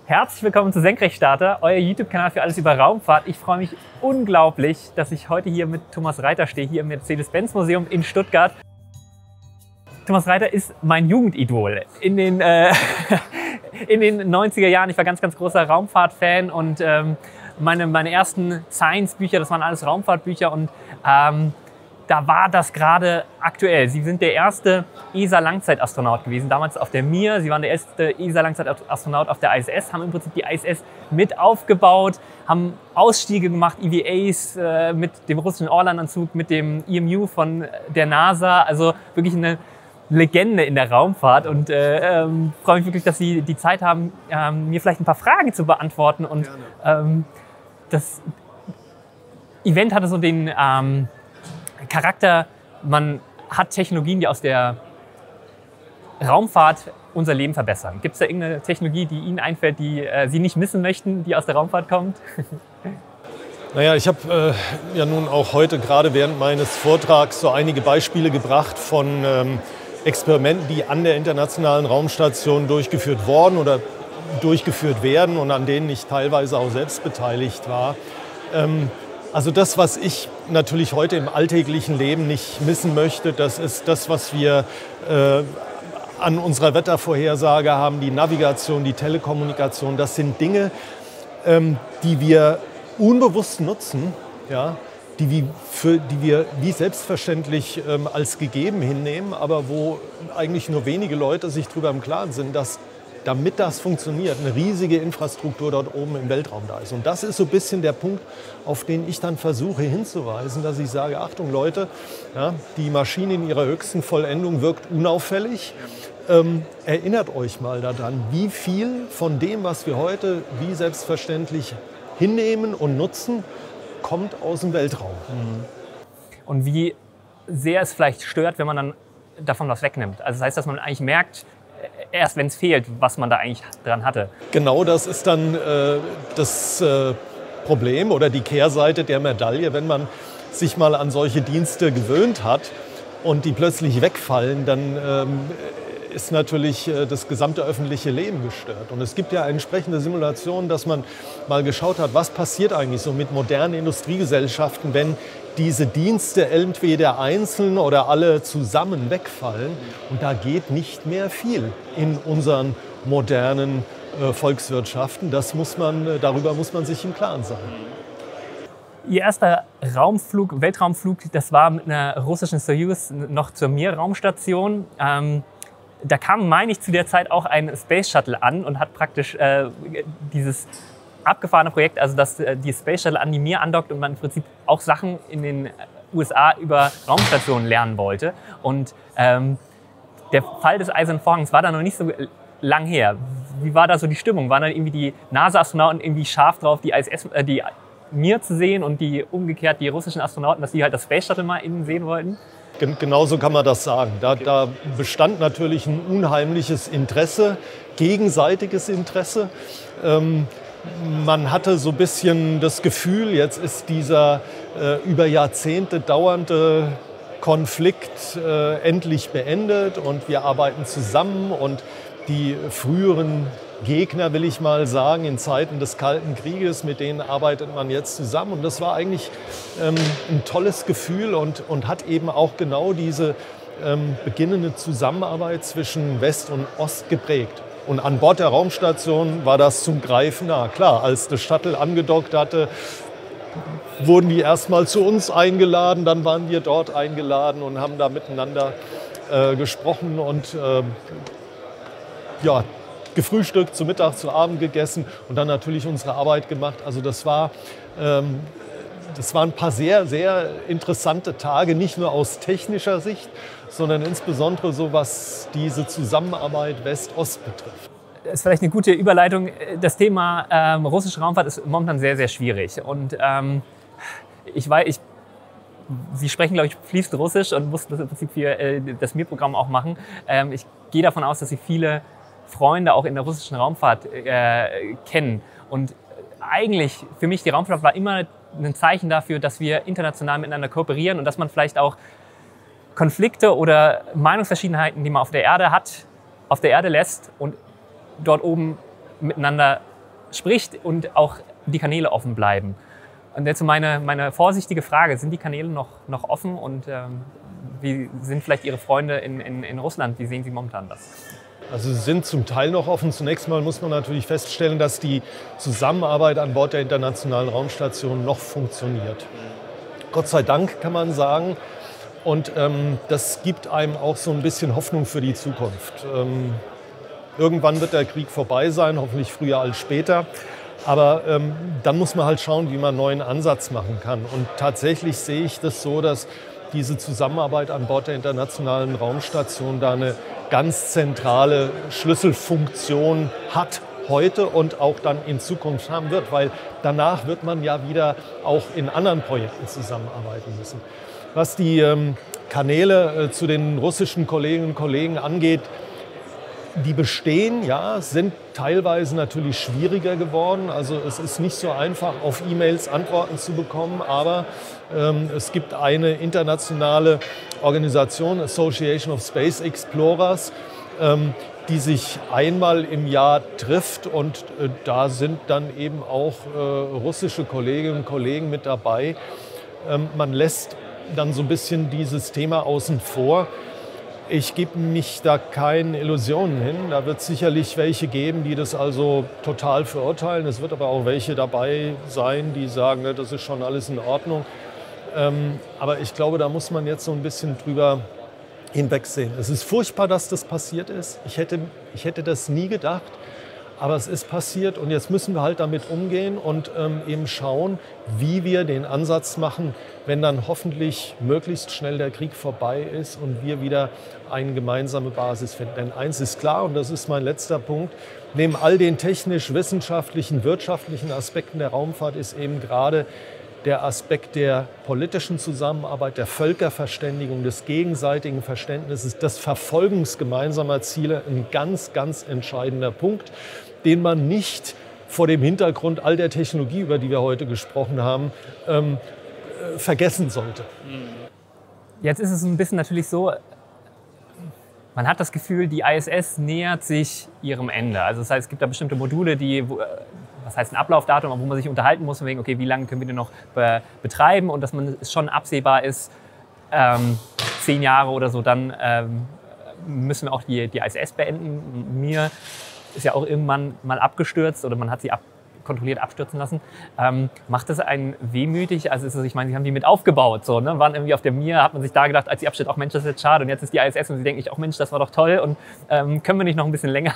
Herzlich willkommen zu Senkrechtstarter, euer YouTube-Kanal für alles über Raumfahrt. Ich freue mich unglaublich, dass ich heute hier mit Thomas Reiter stehe, hier im Mercedes-Benz-Museum in Stuttgart. Thomas Reiter ist mein Jugendidol. In den 90er Jahren, ich war ganz großer Raumfahrt-Fan und meine ersten Science-Bücher, das waren alles Raumfahrtbücher und da war das gerade aktuell. Sie sind der erste ESA-Langzeitastronaut gewesen, damals auf der Mir. Sie waren der erste ESA-Langzeitastronaut auf der ISS, haben im Prinzip die ISS mit aufgebaut, haben Ausstiege gemacht, EVAs mit dem russischen Orlan-Anzug, mit dem EMU von der NASA. Also wirklich eine Legende in der Raumfahrt und freue mich wirklich, dass Sie die Zeit haben, mir vielleicht ein paar Fragen zu beantworten. Und das Event hatte so den Charakter, man hat Technologien, die aus der Raumfahrt unser Leben verbessern. Gibt es da irgendeine Technologie, die Ihnen einfällt, die Sie nicht missen möchten, die aus der Raumfahrt kommt? Naja, ich habe ja nun auch heute gerade während meines Vortrags so einige Beispiele gebracht von Experimenten, die an der Internationalen Raumstation durchgeführt worden oder durchgeführt werden und an denen ich teilweise auch selbst beteiligt war. Also das, was ich natürlich heute im alltäglichen Leben nicht missen möchte, das ist das, was wir an unserer Wettervorhersage haben, die Navigation, die Telekommunikation. Das sind Dinge, die wir unbewusst nutzen, ja, die wir wie selbstverständlich als gegeben hinnehmen, aber wo eigentlich nur wenige Leute sich darüber im Klaren sind, dass damit das funktioniert, eine riesige Infrastruktur dort oben im Weltraum da ist. Und das ist so ein bisschen der Punkt, auf den ich dann versuche hinzuweisen, dass ich sage, Achtung Leute, ja, die Maschine in ihrer höchsten Vollendung wirkt unauffällig. Erinnert euch mal daran, wie viel von dem, was wir heute wie selbstverständlich hinnehmen und nutzen, kommt aus dem Weltraum. Und wie sehr es vielleicht stört, wenn man dann davon was wegnimmt. Also das heißt, dass man eigentlich merkt, erst wenn es fehlt, was man da eigentlich dran hatte. Genau, das ist dann das Problem oder die Kehrseite der Medaille, wenn man sich mal an solche Dienste gewöhnt hat und die plötzlich wegfallen, dann ist natürlich das gesamte öffentliche Leben gestört. Und es gibt ja entsprechende Simulationen, dass man mal geschaut hat, was passiert eigentlich so mit modernen Industriegesellschaften, wenn diese Dienste entweder einzeln oder alle zusammen wegfallen. Und da geht nicht mehr viel in unseren modernen Volkswirtschaften. Darüber muss man sich im Klaren sein. Ihr erster Weltraumflug, das war mit einer russischen Soyuz noch zur Mir-Raumstation. Da kam, meine ich, zu der Zeit auch ein Space Shuttle an und hat praktisch dieses abgefahrene Projekt, also dass die Space Shuttle an die Mir andockt und man im Prinzip auch Sachen in den USA über Raumstationen lernen wollte. Und der Fall des Eisernen Vorhangs war da noch nicht so lang her. Wie war da so die Stimmung? Waren dann irgendwie die NASA-Astronauten irgendwie scharf drauf, die Mir zu sehen und umgekehrt die russischen Astronauten, dass sie halt das Space Shuttle mal innen sehen wollten? Genauso kann man das sagen. Da bestand natürlich ein unheimliches Interesse, gegenseitiges Interesse. Man hatte so ein bisschen das Gefühl, jetzt ist dieser über Jahrzehnte dauernde Konflikt endlich beendet und wir arbeiten zusammen und die früheren Gegner, will ich mal sagen, in Zeiten des Kalten Krieges, mit denen arbeitet man jetzt zusammen. Und das war eigentlich ein tolles Gefühl und hat eben auch genau diese beginnende Zusammenarbeit zwischen West und Ost geprägt. Und an Bord der Raumstation war das zum Greifen nah. Klar, als das Shuttle angedockt hatte, wurden die erstmal zu uns eingeladen, dann waren wir dort eingeladen und haben da miteinander gesprochen und gefrühstückt, zu Mittag, zu Abend gegessen und dann natürlich unsere Arbeit gemacht. Also das waren ein paar sehr, sehr interessante Tage, nicht nur aus technischer Sicht, sondern insbesondere so, was diese Zusammenarbeit West-Ost betrifft. Das ist vielleicht eine gute Überleitung. Das Thema russische Raumfahrt ist momentan sehr, sehr schwierig. Und Sie sprechen, glaube ich, fließend Russisch und mussten das im Prinzip für das Mir-Programm auch machen. Ich gehe davon aus, dass Sie viele Freunde auch in der russischen Raumfahrt kennen. Und eigentlich für mich, die Raumfahrt war immer ein Zeichen dafür, dass wir international miteinander kooperieren und dass man vielleicht auch Konflikte oder Meinungsverschiedenheiten, die man auf der Erde hat, auf der Erde lässt und dort oben miteinander spricht und auch die Kanäle offen bleiben. Und jetzt meine vorsichtige Frage, sind die Kanäle noch offen und wie sind vielleicht Ihre Freunde in Russland, wie sehen Sie momentan das? Also sie sind zum Teil noch offen. Zunächst mal muss man natürlich feststellen, dass die Zusammenarbeit an Bord der Internationalen Raumstation noch funktioniert. Gott sei Dank, kann man sagen. Und das gibt einem auch so ein bisschen Hoffnung für die Zukunft. Irgendwann wird der Krieg vorbei sein, hoffentlich früher als später. Aber dann muss man halt schauen, wie man einen neuen Ansatz machen kann. Und tatsächlich sehe ich das so, dass diese Zusammenarbeit an Bord der Internationalen Raumstation da eine ganz zentrale Schlüsselfunktion hat heute und auch dann in Zukunft haben wird, weil danach wird man ja wieder auch in anderen Projekten zusammenarbeiten müssen. Was die Kanäle zu den russischen Kolleginnen und Kollegen angeht, die bestehen, ja, sind teilweise natürlich schwieriger geworden. Also es ist nicht so einfach, auf E-Mails Antworten zu bekommen, aber es gibt eine internationale Organisation, Association of Space Explorers, die sich einmal im Jahr trifft und da sind dann eben auch russische Kolleginnen und Kollegen mit dabei. Man lässt dann so ein bisschen dieses Thema außen vor. Ich gebe mich da keine Illusionen hin. Da wird es sicherlich welche geben, die das also total verurteilen. Es wird aber auch welche dabei sein, die sagen, ne, das ist schon alles in Ordnung. Aber ich glaube, da muss man jetzt so ein bisschen drüber hinwegsehen. Es ist furchtbar, dass das passiert ist. Ich hätte das nie gedacht. Aber es ist passiert und jetzt müssen wir halt damit umgehen und eben schauen, wie wir den Ansatz machen, wenn dann hoffentlich möglichst schnell der Krieg vorbei ist und wir wieder eine gemeinsame Basis finden. Denn eins ist klar, und das ist mein letzter Punkt, neben all den technisch-wissenschaftlichen, wirtschaftlichen Aspekten der Raumfahrt ist eben gerade der Aspekt der politischen Zusammenarbeit, der Völkerverständigung, des gegenseitigen Verständnisses, des Verfolgens gemeinsamer Ziele ein ganz, ganz entscheidender Punkt, den man nicht vor dem Hintergrund all der Technologie, über die wir heute gesprochen haben, vergessen sollte. Jetzt ist es ein bisschen natürlich so, man hat das Gefühl, die ISS nähert sich ihrem Ende. Also das heißt, es gibt da bestimmte Module, was heißt ein Ablaufdatum, wo man sich unterhalten muss, wegen, okay, wie lange können wir den noch betreiben und dass man schon absehbar ist, 10 Jahre oder so, dann müssen wir auch die ISS beenden. Mir ist ja auch irgendwann mal abgestürzt oder man hat sie kontrolliert abstürzen lassen. Macht das einen wehmütig? Also ich meine, Sie haben die mit aufgebaut, so, ne? Waren irgendwie auf der Mir, hat man sich da gedacht, als sie abstürzt, auch Mensch, das ist jetzt schade und jetzt ist die ISS und Sie denken, auch Mensch, das war doch toll und können wir nicht noch ein bisschen länger?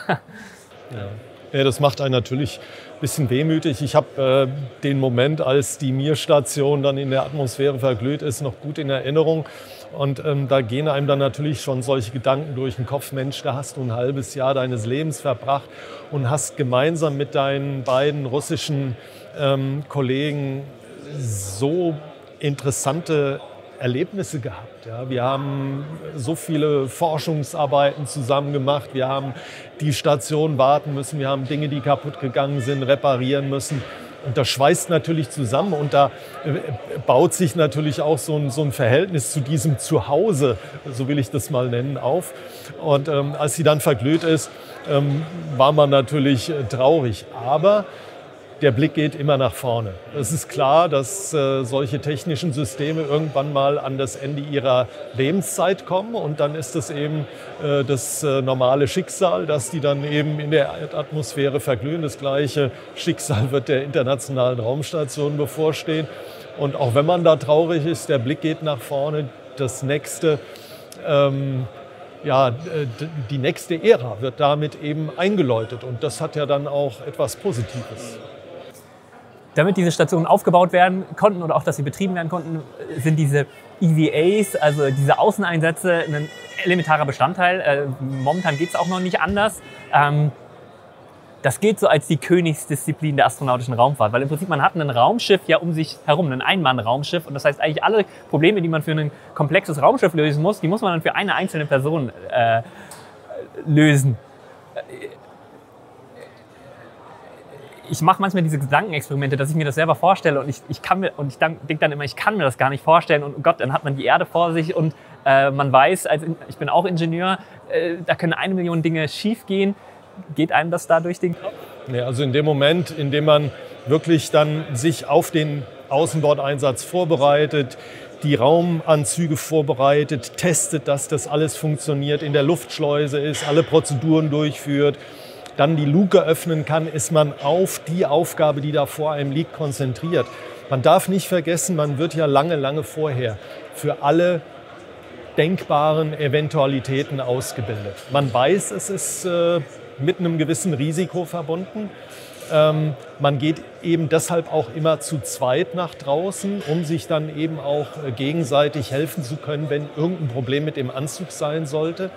Ja, das macht einen natürlich ein bisschen wehmütig. Ich habe den Moment, als die Mir-Station dann in der Atmosphäre verglüht ist, noch gut in Erinnerung. Und da gehen einem dann natürlich schon solche Gedanken durch den Kopf. Mensch, da hast du ein halbes Jahr deines Lebens verbracht und hast gemeinsam mit deinen beiden russischen Kollegen so interessante Erlebnisse gehabt. Ja. Wir haben so viele Forschungsarbeiten zusammen gemacht. Wir haben die Station warten müssen. Wir haben Dinge, die kaputt gegangen sind, reparieren müssen. Und das schweißt natürlich zusammen und da baut sich natürlich auch so ein Verhältnis zu diesem Zuhause, so will ich das mal nennen, auf. Und als sie dann verglüht ist, war man natürlich traurig. Aber der Blick geht immer nach vorne. Es ist klar, dass solche technischen Systeme irgendwann mal an das Ende ihrer Lebenszeit kommen und dann ist es eben das normale Schicksal, dass die dann eben in der Erdatmosphäre verglühen. Das gleiche Schicksal wird der Internationalen Raumstation bevorstehen. Und auch wenn man da traurig ist, der Blick geht nach vorne. Das nächste, die nächste Ära wird damit eben eingeläutet und das hat ja dann auch etwas Positives. Damit diese Stationen aufgebaut werden konnten oder auch, dass sie betrieben werden konnten, sind diese EVAs, also diese Außeneinsätze, ein elementarer Bestandteil. Momentan geht es auch noch nicht anders. Das gilt so als die Königsdisziplin der astronautischen Raumfahrt, weil im Prinzip man hat ein Raumschiff ja um sich herum, ein Ein-Mann-Raumschiff. Und das heißt eigentlich alle Probleme, die man für ein komplexes Raumschiff lösen muss, die muss man dann für eine einzelne Person lösen. Ich mache manchmal diese Gedankenexperimente, dass ich mir das selber vorstelle und ich denke dann immer, ich kann mir das gar nicht vorstellen und oh Gott, dann hat man die Erde vor sich und man weiß, ich bin auch Ingenieur, da können 1 Million Dinge schief gehen. Geht einem das da durch den Kopf? Nee, also in dem Moment, in dem man wirklich dann sich auf den Außenbordeinsatz vorbereitet, die Raumanzüge vorbereitet, testet, dass das alles funktioniert, in der Luftschleuse ist, alle Prozeduren durchführt, dann die Luke öffnen kann, ist man auf die Aufgabe, die da vor einem liegt, konzentriert. Man darf nicht vergessen, man wird ja lange, lange vorher für alle denkbaren Eventualitäten ausgebildet. Man weiß, es ist mit einem gewissen Risiko verbunden. Man geht eben deshalb auch immer zu zweit nach draußen, um sich dann eben auch gegenseitig helfen zu können, wenn irgendein Problem mit dem Anzug sein sollte.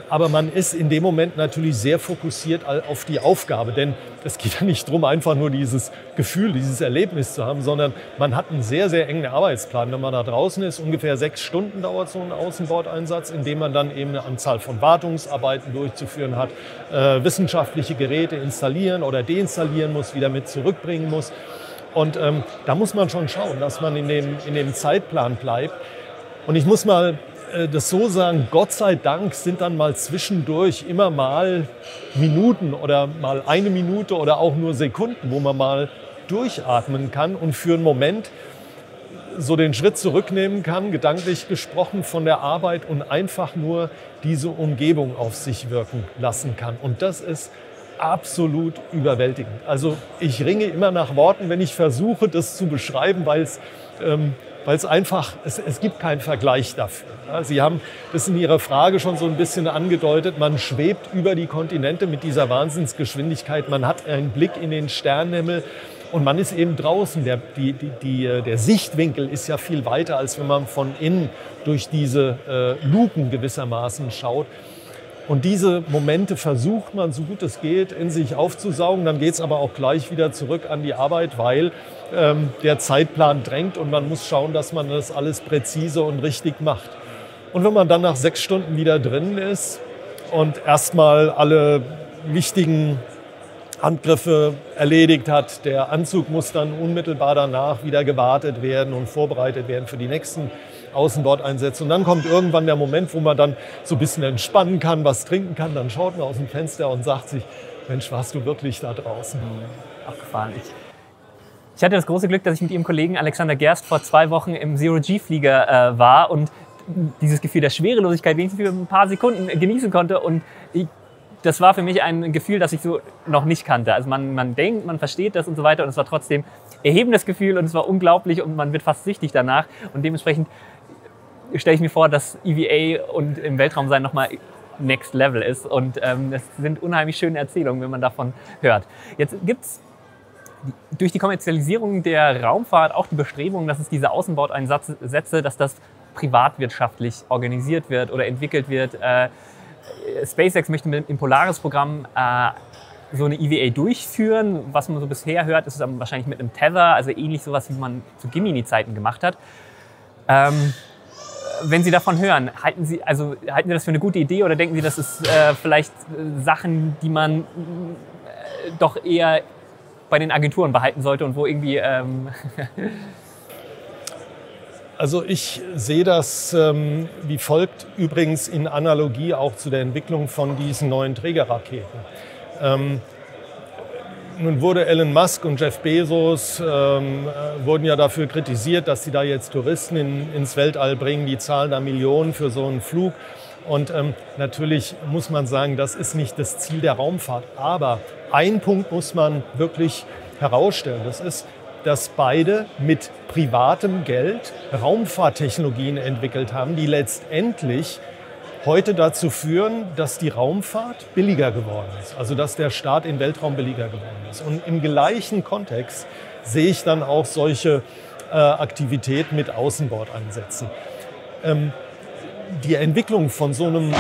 Aber man ist in dem Moment natürlich sehr fokussiert auf die Aufgabe, denn es geht ja nicht darum, einfach nur dieses Gefühl, dieses Erlebnis zu haben, sondern man hat einen sehr, sehr engen Arbeitsplan. Wenn man da draußen ist, ungefähr 6 Stunden dauert so ein Außenbordeinsatz, in dem man dann eben eine Anzahl von Wartungsarbeiten durchzuführen hat, wissenschaftliche Geräte installieren oder deinstallieren muss, wieder mit zurückbringen muss. Und da muss man schon schauen, dass man in dem Zeitplan bleibt. Und ich muss mal das so sagen, Gott sei Dank sind dann mal zwischendurch immer mal Minuten oder mal 1 Minute oder auch nur Sekunden, wo man mal durchatmen kann und für einen Moment so den Schritt zurücknehmen kann, gedanklich gesprochen, von der Arbeit und einfach nur diese Umgebung auf sich wirken lassen kann. Und das ist absolut überwältigend. Also ich ringe immer nach Worten, wenn ich versuche, das zu beschreiben, weil es einfach, es gibt keinen Vergleich dafür. Ja, Sie haben das in Ihrer Frage schon so ein bisschen angedeutet, man schwebt über die Kontinente mit dieser Wahnsinnsgeschwindigkeit, man hat einen Blick in den Sternenhimmel und man ist eben draußen. Der Sichtwinkel ist ja viel weiter, als wenn man von innen durch diese Luken gewissermaßen schaut. Und diese Momente versucht man, so gut es geht, in sich aufzusaugen. Dann geht es aber auch gleich wieder zurück an die Arbeit, weil der Zeitplan drängt und man muss schauen, dass man das alles präzise und richtig macht. Und wenn man dann nach 6 Stunden wieder drin ist und erstmal alle wichtigen Handgriffe erledigt hat, der Anzug muss dann unmittelbar danach wieder gewartet werden und vorbereitet werden für die nächsten Außenbordeinsätze. Und dann kommt irgendwann der Moment, wo man dann so ein bisschen entspannen kann, was trinken kann. Dann schaut man aus dem Fenster und sagt sich, Mensch, warst du wirklich da draußen? Abgefahren. Ich hatte das große Glück, dass ich mit Ihrem Kollegen Alexander Gerst vor 2 Wochen im Zero-G-Flieger war und dieses Gefühl der Schwerelosigkeit wenigstens für ein paar Sekunden genießen konnte. Und das war für mich ein Gefühl, das ich so noch nicht kannte. Also man denkt, man versteht das und so weiter und es war trotzdem erhebendes Gefühl und es war unglaublich und man wird fast süchtig danach. Und dementsprechend stelle ich mir vor, dass EVA und im Weltraum sein nochmal Next Level ist. Und es sind unheimlich schöne Erzählungen, wenn man davon hört. Jetzt gibt es durch die Kommerzialisierung der Raumfahrt auch die Bestrebung, dass es diese Außenbordeinsätze, dass das privatwirtschaftlich organisiert wird oder entwickelt wird. SpaceX möchte mit dem Polaris-Programm so eine EVA durchführen. Was man so bisher hört, ist es dann wahrscheinlich mit einem Tether, also ähnlich sowas, wie man zu Gemini-Zeiten gemacht hat. Wenn Sie davon hören, halten Sie das für eine gute Idee oder denken Sie, das ist vielleicht Sachen, die man doch eher bei den Agenturen behalten sollte und wo irgendwie... Also ich sehe das wie folgt, übrigens in Analogie auch zu der Entwicklung von diesen neuen Trägerraketen. Nun wurde Elon Musk und Jeff Bezos wurden ja dafür kritisiert, dass sie da jetzt Touristen ins Weltall bringen, die zahlen da Millionen für so einen Flug. Und natürlich muss man sagen, das ist nicht das Ziel der Raumfahrt. Aber einen Punkt muss man wirklich herausstellen, das ist, dass beide mit privatem Geld Raumfahrttechnologien entwickelt haben, die letztendlich heute dazu führen, dass die Raumfahrt billiger geworden ist. Also dass der Start in den Weltraum billiger geworden ist. Und im gleichen Kontext sehe ich dann auch solche Aktivitäten mit Außenbordeinsätzen. Die Entwicklung von so einem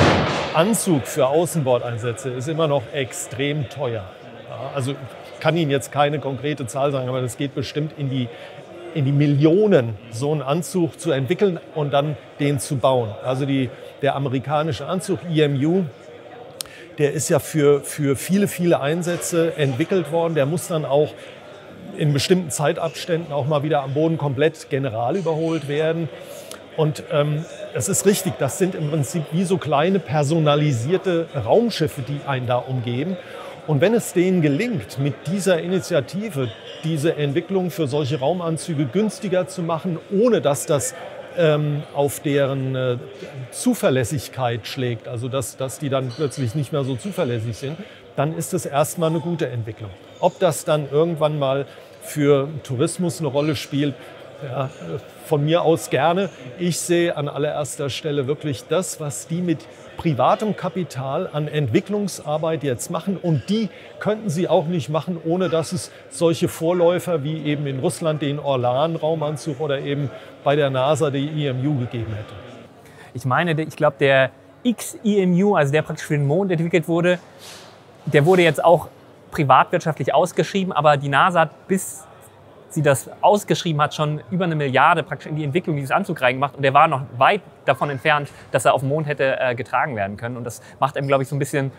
Anzug für Außenbordeinsätze ist immer noch extrem teuer. Ja, also ich kann Ihnen jetzt keine konkrete Zahl sagen, aber das geht bestimmt in die Millionen, so einen Anzug zu entwickeln und dann den zu bauen. Also der amerikanische Anzug EMU, der ist ja für viele, viele Einsätze entwickelt worden. Der muss dann auch in bestimmten Zeitabständen auch mal wieder am Boden komplett general überholt werden. Und es ist richtig, das sind im Prinzip wie so kleine personalisierte Raumschiffe, die einen da umgeben. Und wenn es denen gelingt, mit dieser Initiative diese Entwicklung für solche Raumanzüge günstiger zu machen, ohne dass das auf deren Zuverlässigkeit schlägt, also dass die dann plötzlich nicht mehr so zuverlässig sind, dann ist es erstmal eine gute Entwicklung. Ob das dann irgendwann mal für Tourismus eine Rolle spielt, ja, von mir aus gerne. Ich sehe an allererster Stelle wirklich das, was die mit privatem Kapital an Entwicklungsarbeit jetzt machen. Und die könnten sie auch nicht machen, ohne dass es solche Vorläufer wie eben in Russland den Orlan-Raumanzug oder eben bei der NASA die EMU gegeben hätte. Ich meine, ich glaube, der XEMU, also der praktisch für den Mond entwickelt wurde, der wurde jetzt auch privatwirtschaftlich ausgeschrieben, aber die NASA hat, bis sie das ausgeschrieben hat, schon über 1 Milliarde praktisch in die Entwicklung dieses Anzugs reingemacht. Und der war noch weit davon entfernt, dass er auf dem Mond hätte getragen werden können. Und das macht einem, glaube ich, so ein bisschen,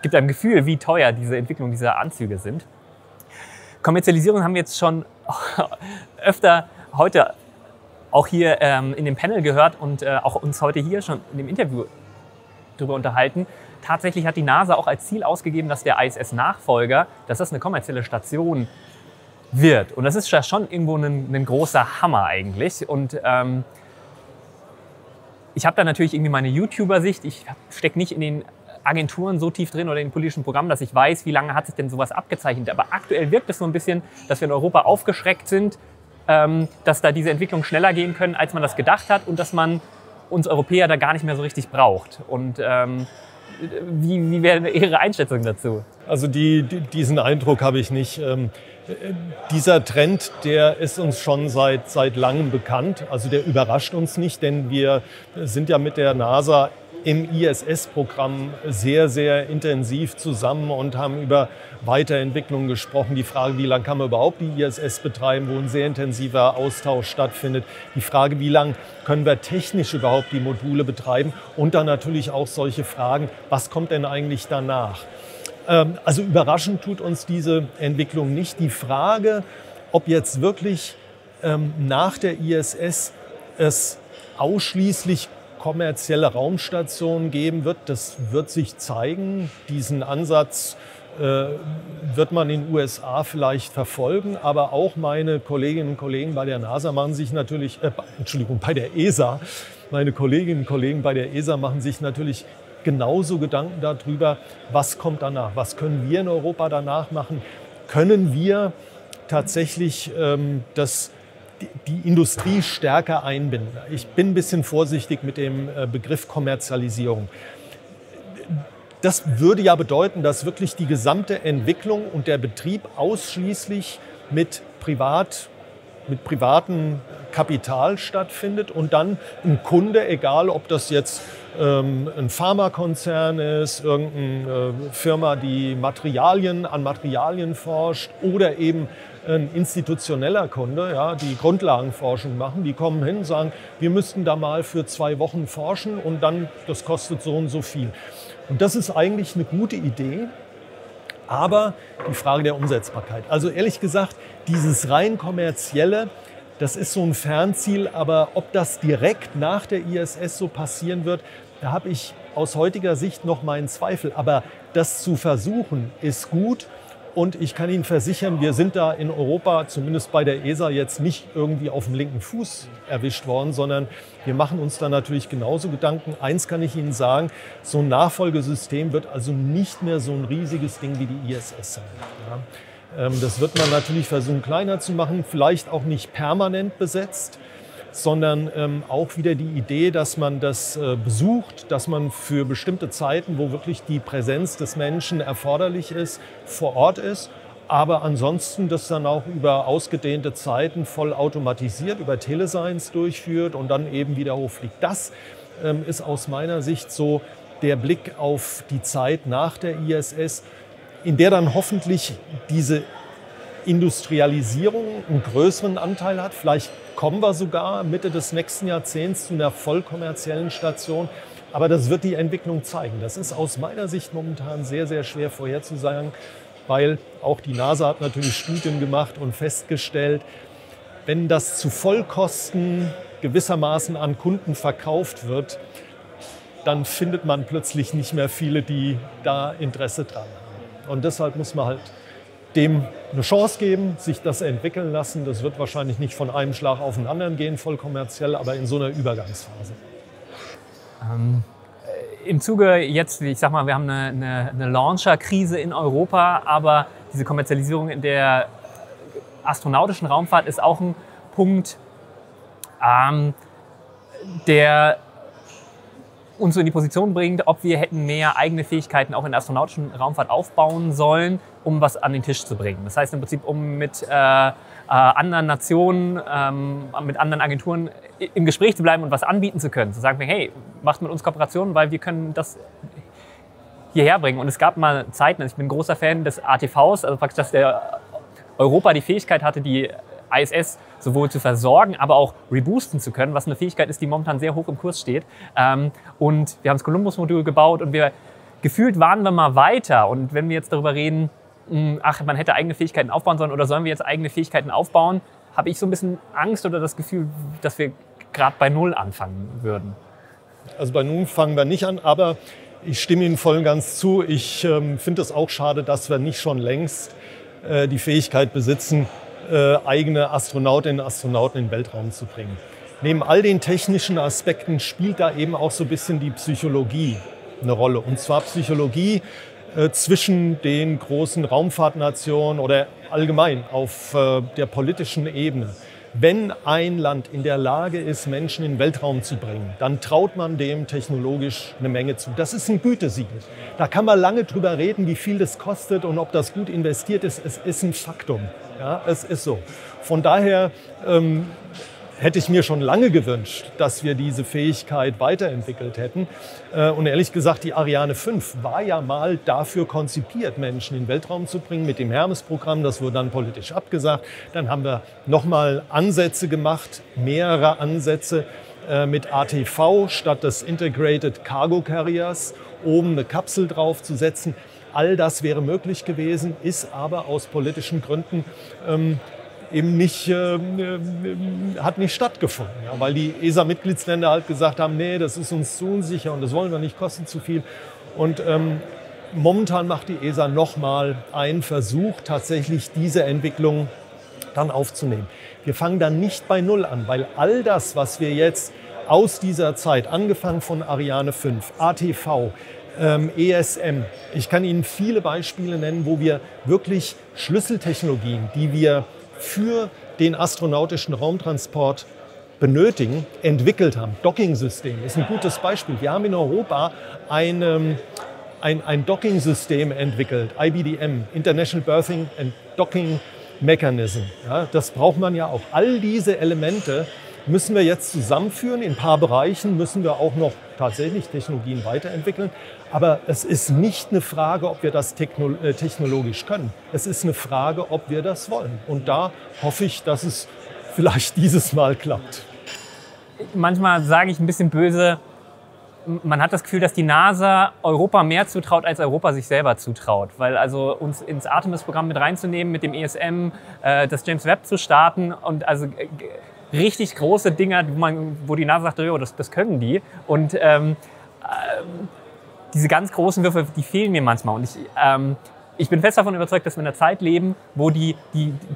gibt einem ein Gefühl, wie teuer diese Entwicklung dieser Anzüge sind. Kommerzialisierung haben wir jetzt schon öfter heute auch hier in dem Panel gehört und auch uns heute hier schon in dem Interview darüber unterhalten. Tatsächlich hat die NASA auch als Ziel ausgegeben, dass der ISS-Nachfolger, dass das eine kommerzielle Station wird. Und das ist ja schon irgendwo ein großer Hammer eigentlich. Und ich habe da natürlich irgendwie meine YouTuber-Sicht. Ich stecke nicht in den Agenturen so tief drin oder in den politischen Programmen, dass ich weiß, wie lange hat sich denn sowas abgezeichnet. Aber aktuell wirkt es so ein bisschen, dass wir in Europa aufgeschreckt sind, dass da diese Entwicklungen schneller gehen können, als man das gedacht hat und dass man uns Europäer da gar nicht mehr so richtig braucht. Und wie wäre Ihre Einschätzung dazu? Also diesen Eindruck habe ich nicht. Dieser Trend, der ist uns schon seit langem bekannt. Also der überrascht uns nicht, denn wir sind ja mit der NASA im ISS-Programm sehr, sehr intensiv zusammen und haben über Weiterentwicklung gesprochen. Die Frage, wie lange kann man überhaupt die ISS betreiben, wo ein sehr intensiver Austausch stattfindet. Die Frage, wie lange können wir technisch überhaupt die Module betreiben. Und dann natürlich auch solche Fragen, was kommt denn eigentlich danach? Also überraschend tut uns diese Entwicklung nicht. Die Frage, ob jetzt wirklich nach der ISS es ausschließlich kommerzielle Raumstationen geben wird, das wird sich zeigen. Diesen Ansatz wird man in den USA vielleicht verfolgen, aber auch meine Kolleginnen und Kollegen bei der NASA machen sich natürlich, bei der ESA, meine Kolleginnen und Kollegen bei der ESA machen sich natürlich genauso Gedanken darüber, was kommt danach, was können wir in Europa danach machen, können wir tatsächlich die Industrie stärker einbinden. Ich bin ein bisschen vorsichtig mit dem Begriff Kommerzialisierung. Das würde ja bedeuten, dass wirklich die gesamte Entwicklung und der Betrieb ausschließlich mit privatem Kapital stattfindet und dann ein Kunde, egal ob das jetzt ein Pharmakonzern ist, irgendeine Firma, die an Materialien forscht oder eben ein institutioneller Kunde, ja, die Grundlagenforschung machen, die kommen hin und sagen, wir müssten da mal für 2 Wochen forschen und dann, das kostet so und so viel. Und das ist eigentlich eine gute Idee, aber die Frage der Umsetzbarkeit. Also ehrlich gesagt, dieses rein kommerzielle, das ist so ein Fernziel, aber ob das direkt nach der ISS so passieren wird, da habe ich aus heutiger Sicht noch meinen Zweifel. Aber das zu versuchen, ist gut. Und ich kann Ihnen versichern, wir sind da in Europa, zumindest bei der ESA, jetzt nicht irgendwie auf dem linken Fuß erwischt worden, sondern wir machen uns da natürlich genauso Gedanken. Eins kann ich Ihnen sagen, so ein Nachfolgesystem wird also nicht mehr so ein riesiges Ding wie die ISS sein. Ja. Das wird man natürlich versuchen, kleiner zu machen, vielleicht auch nicht permanent besetzt, sondern auch wieder die Idee, dass man das besucht, dass man für bestimmte Zeiten, wo wirklich die Präsenz des Menschen erforderlich ist, vor Ort ist. Aber ansonsten das dann auch über ausgedehnte Zeiten voll automatisiert, über Telescience durchführt und dann eben wieder hochfliegt. Das ist aus meiner Sicht so der Blick auf die Zeit nach der ISS, in der dann hoffentlich diese Industrialisierung einen größeren Anteil hat. Vielleicht kommen wir sogar Mitte des nächsten Jahrzehnts zu einer vollkommerziellen Station. Aber das wird die Entwicklung zeigen. Das ist aus meiner Sicht momentan sehr, sehr schwer vorherzusagen, weil auch die NASA hat natürlich Studien gemacht und festgestellt, wenn das zu Vollkosten gewissermaßen an Kunden verkauft wird, dann findet man plötzlich nicht mehr viele, die da Interesse dran haben. Und deshalb muss man halt dem eine Chance geben, sich das entwickeln lassen. Das wird wahrscheinlich nicht von einem Schlag auf den anderen gehen, voll kommerziell, aber in so einer Übergangsphase. Im Zuge jetzt, ich sag mal, wir haben eine Launcher-Krise in Europa, aber diese Kommerzialisierung in der astronautischen Raumfahrt ist auch ein Punkt, der uns so in die Position bringt, ob wir hätten mehr eigene Fähigkeiten auch in der astronautischen Raumfahrt aufbauen sollen, um was an den Tisch zu bringen. Das heißt im Prinzip, um mit anderen Nationen, mit anderen Agenturen im Gespräch zu bleiben und was anbieten zu können. Zu sagen, hey, macht mit uns Kooperationen, weil wir können das hierher bringen. Und es gab mal Zeiten, also ich bin ein großer Fan des ATVs, also praktisch, dass der Europa die Fähigkeit hatte, die ISS sowohl zu versorgen, aber auch reboosten zu können, was eine Fähigkeit ist, die momentan sehr hoch im Kurs steht. Und wir haben das Columbus-Modul gebaut und gefühlt waren wir mal weiter. Und wenn wir jetzt darüber reden, man hätte eigene Fähigkeiten aufbauen sollen oder sollen wir jetzt eigene Fähigkeiten aufbauen, habe ich so ein bisschen Angst oder das Gefühl, dass wir gerade bei Null anfangen würden. Also bei Null fangen wir nicht an, aber ich stimme Ihnen voll und ganz zu. Ich finde es auch schade, dass wir nicht schon längst die Fähigkeit besitzen, eigene Astronautinnen und Astronauten in den Weltraum zu bringen. Neben all den technischen Aspekten spielt da eben auch so ein bisschen die Psychologie eine Rolle. Und zwar Psychologie zwischen den großen Raumfahrtnationen oder allgemein auf der politischen Ebene. Wenn ein Land in der Lage ist, Menschen in den Weltraum zu bringen, dann traut man dem technologisch eine Menge zu. Das ist ein Gütesiegel. Da kann man lange drüber reden, wie viel das kostet und ob das gut investiert ist. Es ist ein Faktum. Ja, es ist so. Von daher hätte ich mir schon lange gewünscht, dass wir diese Fähigkeit weiterentwickelt hätten. Und ehrlich gesagt, die Ariane 5 war ja mal dafür konzipiert, Menschen in den Weltraum zu bringen mit dem Hermes-Programm. Das wurde dann politisch abgesagt. Dann haben wir nochmal Ansätze gemacht, mehrere Ansätze mit ATV statt des Integrated Cargo Carriers, oben eine Kapsel draufzusetzen. All das wäre möglich gewesen, ist aber aus politischen Gründen eben nicht, hat nicht stattgefunden, ja, weil die ESA-Mitgliedsländer halt gesagt haben, nee, das ist uns zu unsicher und das wollen wir nicht, kostet zu viel. Und momentan macht die ESA nochmal einen Versuch, tatsächlich diese Entwicklung dann aufzunehmen. Wir fangen dann nicht bei Null an, weil all das, was wir jetzt aus dieser Zeit, angefangen von Ariane 5, ATV, ESM, ich kann Ihnen viele Beispiele nennen, wo wir wirklich Schlüsseltechnologien, die wir für den astronautischen Raumtransport benötigen, entwickelt haben. Docking-System ist ein gutes Beispiel. Wir haben in Europa ein Docking-System entwickelt, IBDM, International Berthing and Docking Mechanism. Ja, das braucht man ja auch. All diese Elemente müssen wir jetzt zusammenführen. In ein paar Bereichen müssen wir auch noch tatsächlich Technologien weiterentwickeln. Aber es ist nicht eine Frage, ob wir das technologisch können. Es ist eine Frage, ob wir das wollen. Und da hoffe ich, dass es vielleicht dieses Mal klappt. Manchmal sage ich ein bisschen böse, man hat das Gefühl, dass die NASA Europa mehr zutraut, als Europa sich selber zutraut. Weil also uns ins Artemis-Programm mit reinzunehmen, mit dem ESM, das James Webb zu starten und also richtig große Dinger, wo die NASA sagt, oh, das können die. Und diese ganz großen Würfe, die fehlen mir manchmal. Und ich bin fest davon überzeugt, dass wir in einer Zeit leben, wo die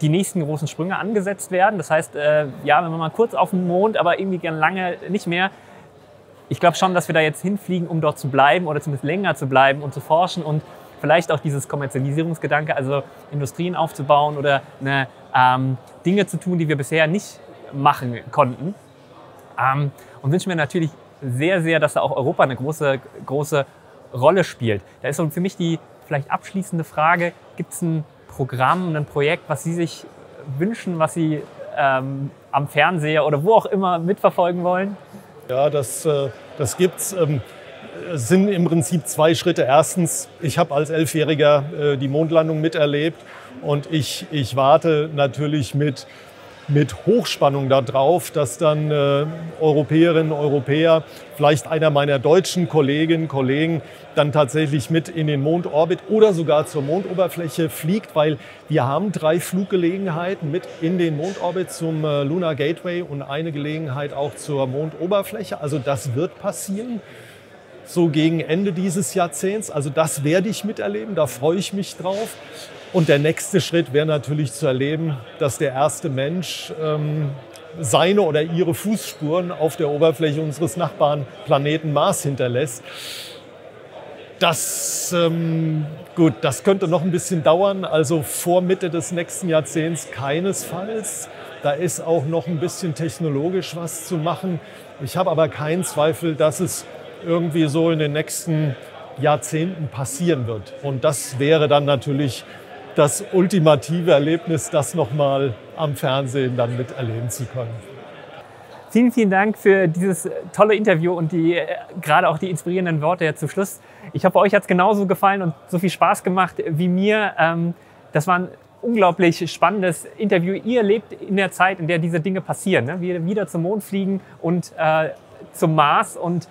nächsten großen Sprünge angesetzt werden. Das heißt, ja, wenn wir mal kurz auf den Mond, aber irgendwie gern lange nicht mehr. Ich glaube schon, dass wir da jetzt hinfliegen, um dort zu bleiben oder zumindest länger zu bleiben und zu forschen und vielleicht auch dieses Kommerzialisierungsgedanke, also Industrien aufzubauen oder Dinge zu tun, die wir bisher nicht machen konnten. Und wünschen mir natürlich sehr, sehr, dass da auch Europa eine große, große Rolle spielt. Da ist so für mich die vielleicht abschließende Frage, gibt es ein Programm, ein Projekt, was Sie sich wünschen, was Sie am Fernseher oder wo auch immer mitverfolgen wollen? Ja, das gibt's. Es sind im Prinzip zwei Schritte. Erstens, ich habe als 11-Jähriger die Mondlandung miterlebt und ich warte natürlich mit Hochspannung darauf, dass dann Europäerinnen und Europäer, vielleicht einer meiner deutschen Kolleginnen und Kollegen, dann tatsächlich mit in den Mondorbit oder sogar zur Mondoberfläche fliegt, weil wir haben 3 Fluggelegenheiten mit in den Mondorbit zum Lunar Gateway und eine Gelegenheit auch zur Mondoberfläche. Also das wird passieren. so gegen Ende dieses Jahrzehnts. Also das werde ich miterleben, da freue ich mich drauf. Und der nächste Schritt wäre natürlich zu erleben, dass der erste Mensch seine oder ihre Fußspuren auf der Oberfläche unseres Nachbarplaneten Mars hinterlässt. Das, gut, das könnte noch ein bisschen dauern, also vor Mitte des nächsten Jahrzehnts keinesfalls. Da ist auch noch ein bisschen technologisch was zu machen. Ich habe aber keinen Zweifel, dass es irgendwie so in den nächsten Jahrzehnten passieren wird. Und das wäre dann natürlich das ultimative Erlebnis, das nochmal am Fernsehen dann miterleben zu können. Vielen, vielen Dank für dieses tolle Interview und gerade auch die inspirierenden Worte jetzt zum Schluss. Ich hoffe, euch hat es genauso gefallen und so viel Spaß gemacht wie mir. Das war ein unglaublich spannendes Interview. Ihr lebt in der Zeit, in der diese Dinge passieren. Ne? Wir wieder zum Mond fliegen und zum Mars und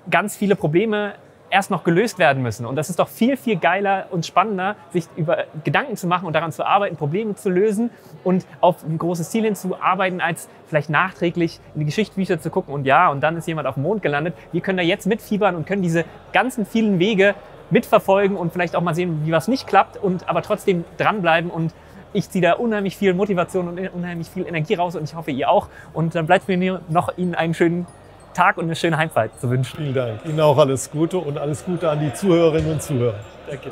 ganz viele Probleme erst noch gelöst werden müssen. Und das ist doch viel, viel geiler und spannender, sich über Gedanken zu machen und daran zu arbeiten, Probleme zu lösen und auf ein großes Ziel hinzuarbeiten, als vielleicht nachträglich in die Geschichtsbücher zu gucken und ja, und dann ist jemand auf dem Mond gelandet. Wir können da jetzt mitfiebern und können diese ganzen vielen Wege mitverfolgen und vielleicht auch mal sehen, wie was nicht klappt, und aber trotzdem dranbleiben. Und ich ziehe da unheimlich viel Motivation und unheimlich viel Energie raus und ich hoffe, ihr auch. Und dann bleibt mir nur noch Ihnen einen schönen Tag und eine schöne Heimfahrt zu wünschen. Vielen Dank. Ihnen auch alles Gute und alles Gute an die Zuhörerinnen und Zuhörer. Danke.